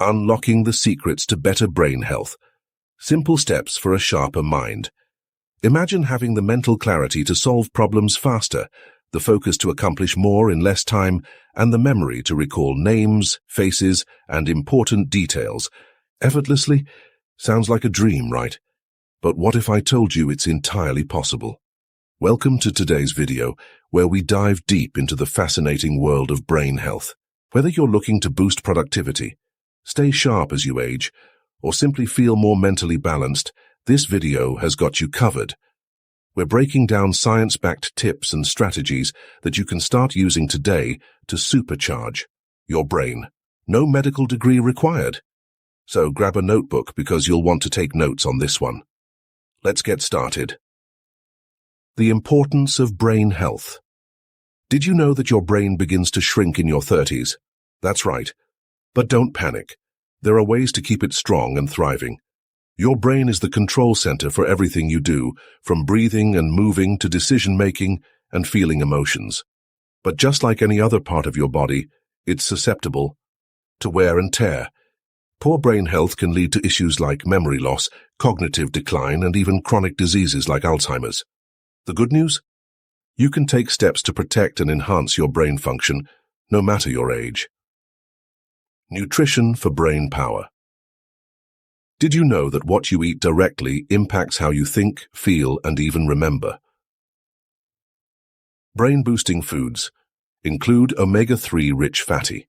Unlocking the secrets to better brain health. Simple steps for a sharper mind. Imagine having the mental clarity to solve problems faster, the focus to accomplish more in less time, and the memory to recall names, faces, and important details. Effortlessly? Sounds like a dream, right? But what if I told you it's entirely possible? Welcome to today's video, where we dive deep into the fascinating world of brain health. Whether you're looking to boost productivity, stay sharp as you age, or simply feel more mentally balanced, this video has got you covered. We're breaking down science-backed tips and strategies that you can start using today to supercharge your brain. No medical degree required. So grab a notebook because you'll want to take notes on this one. Let's get started. The importance of brain health. Did you know that your brain begins to shrink in your 30s? That's right. But don't panic. There are ways to keep it strong and thriving. Your brain is the control center for everything you do, from breathing and moving to decision-making and feeling emotions. But just like any other part of your body, it's susceptible to wear and tear. Poor brain health can lead to issues like memory loss, cognitive decline, and even chronic diseases like Alzheimer's. The good news? You can take steps to protect and enhance your brain function, no matter your age. Nutrition for brain power. Did you know that what you eat directly impacts how you think, feel, and even remember? Brain-boosting foods include omega-3 rich fatty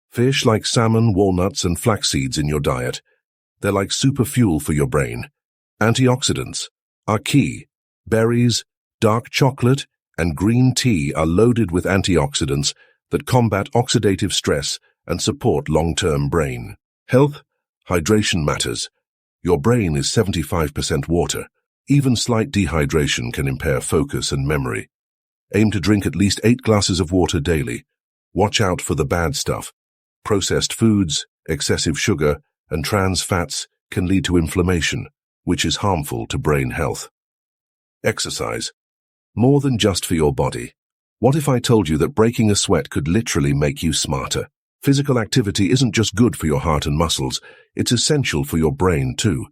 fish like salmon, walnuts, and flax seeds in your diet. They're like super fuel for your brain. Antioxidants are key. Berries, dark chocolate, and green tea are loaded with antioxidants that combat oxidative stress and support long-term brain health. Hydration matters. Your brain is 75% water. Even slight dehydration can impair focus and memory. Aim to drink at least 8 glasses of water daily. Watch out for the bad stuff. Processed foods, excessive sugar, and trans fats can lead to inflammation, which is harmful to brain health. Exercise. More than just for your body. What if I told you that breaking a sweat could literally make you smarter? Physical activity isn't just good for your heart and muscles, it's essential for your brain too.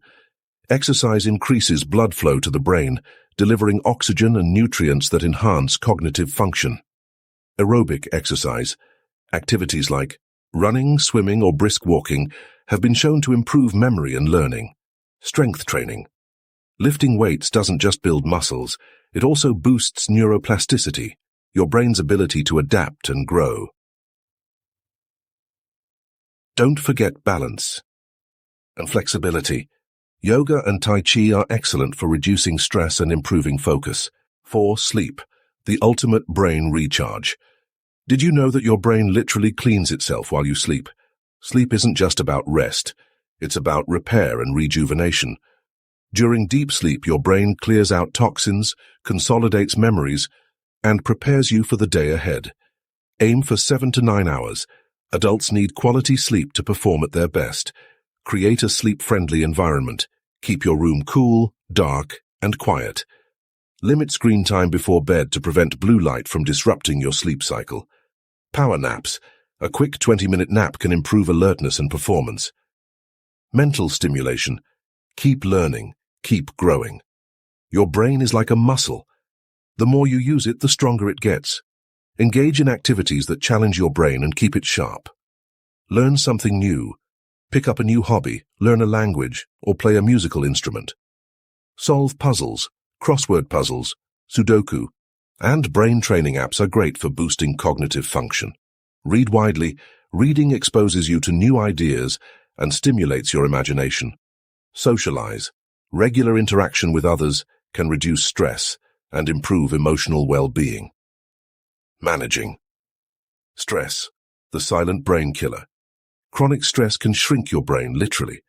Exercise increases blood flow to the brain, delivering oxygen and nutrients that enhance cognitive function. Aerobic exercise. Activities like running, swimming, or brisk walking have been shown to improve memory and learning. Strength training. Lifting weights doesn't just build muscles, it also boosts neuroplasticity, your brain's ability to adapt and grow. Don't forget balance and flexibility. Yoga and Tai Chi are excellent for reducing stress and improving focus. 4. Sleep, the ultimate brain recharge. Did you know that your brain literally cleans itself while you sleep? Sleep isn't just about rest, it's about repair and rejuvenation. During deep sleep, your brain clears out toxins, consolidates memories, and prepares you for the day ahead. Aim for 7 to 9 hours. Adults need quality sleep to perform at their best. Create a sleep-friendly environment. Keep your room cool, dark, and quiet. Limit screen time before bed to prevent blue light from disrupting your sleep cycle. Power naps. A quick 20-minute nap can improve alertness and performance. Mental stimulation. Keep learning. Keep growing. Your brain is like a muscle. The more you use it, the stronger it gets. Engage in activities that challenge your brain and keep it sharp. Learn something new. Pick up a new hobby, learn a language, or play a musical instrument. Solve puzzles, crossword puzzles, Sudoku, and brain training apps are great for boosting cognitive function. Read widely. Reading exposes you to new ideas and stimulates your imagination. Socialize. Regular interaction with others can reduce stress and improve emotional well-being. Managing stress, the silent brain killer. Chronic stress can shrink your brain, literally.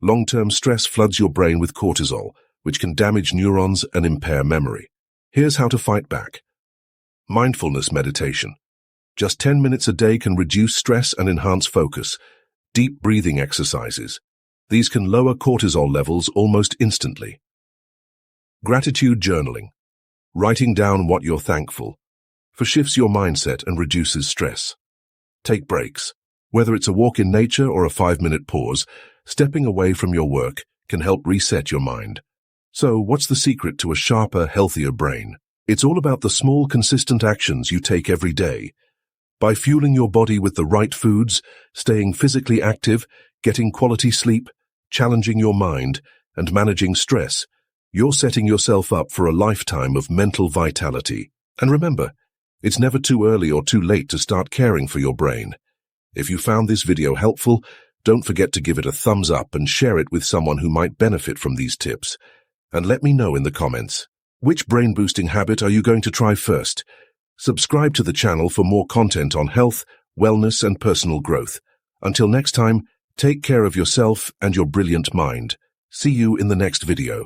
Long-term stress floods your brain with cortisol, which can damage neurons and impair memory. Here's how to fight back. Mindfulness meditation. Just 10 minutes a day can reduce stress and enhance focus. Deep breathing exercises. These can lower cortisol levels almost instantly. Gratitude journaling. Writing down what you're thankful for shifts your mindset and reduces stress. Take breaks. Whether it's a walk in nature or a 5-minute pause, stepping away from your work can help reset your mind. So, what's the secret to a sharper, healthier brain? It's all about the small, consistent actions you take every day. By fueling your body with the right foods, staying physically active, getting quality sleep, challenging your mind, and managing stress, you're setting yourself up for a lifetime of mental vitality. And remember, it's never too early or too late to start caring for your brain. If you found this video helpful, don't forget to give it a thumbs up and share it with someone who might benefit from these tips. And let me know in the comments, which brain-boosting habit are you going to try first? Subscribe to the channel for more content on health, wellness, and personal growth. Until next time, take care of yourself and your brilliant mind. See you in the next video.